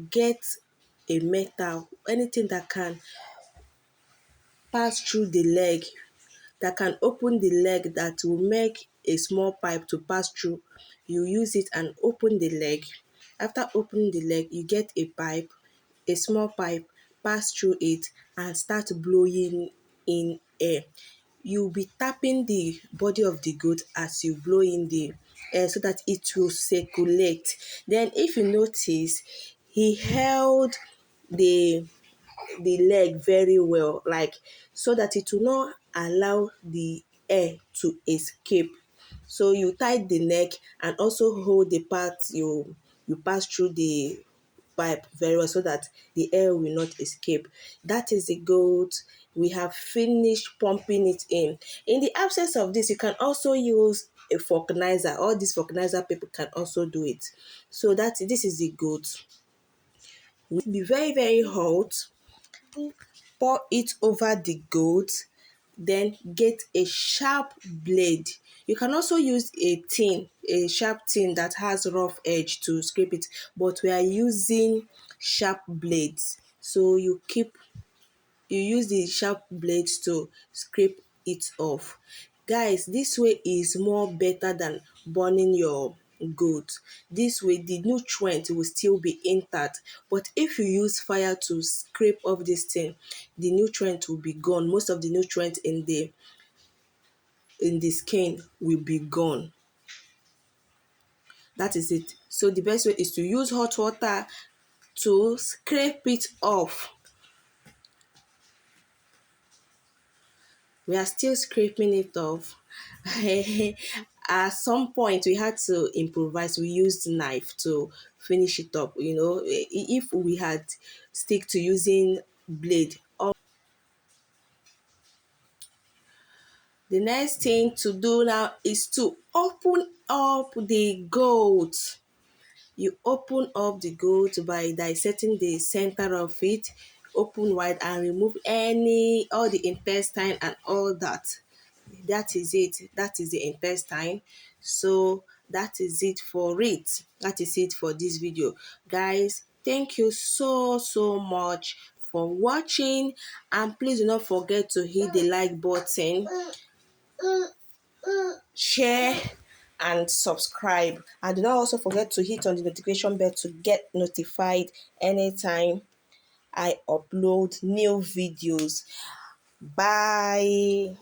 get a metal, anything that can pass through the leg, that can open the leg, that will make a small pipe to pass through. You use it and open the leg. After opening the leg, you get a pipe, a small pipe, pass through it and start blowing in air. You'll be tapping the body of the goat as you blow in the air so that it will circulate. Then if you notice, he held the leg very well, like so that it will not allow the air to escape. So you tie the neck and also hold the part you pass through the pipe very well so that the air will not escape. That is the goat. We have finished pumping it in. In the absence of this, you can also use a vulcanizer. All these vulcanizer people can also do it. So this is the goat. It will be very, very hot. Pour it over the goat, then get a sharp blade. You can also use a sharp tin that has rough edge to scrape it, but we are using sharp blades. So you use the sharp blades to scrape it off. Guys, this way is more better than burning your goat. This way the nutrient will still be intact, but if you use fire to scrape off this thing, the nutrient will be gone. Most of the nutrient in the skin will be gone. That is it. So the best way is to use hot water to scrape it off. We are still scraping it off. At some point, we had to improvise. We used knife to finish it up. If we had stick to using blade. The next thing to do now is to open up the goat. You open up the goat by dissecting the center of it, open wide and remove all the intestine and all that. That is it. That is the intestine. So that is it for it. That is it for this video. Guys, thank you so much for watching, and please do not forget to hit the like button, share and subscribe, and do not also forget to hit on the notification bell to get notified anytime I upload new videos. Bye.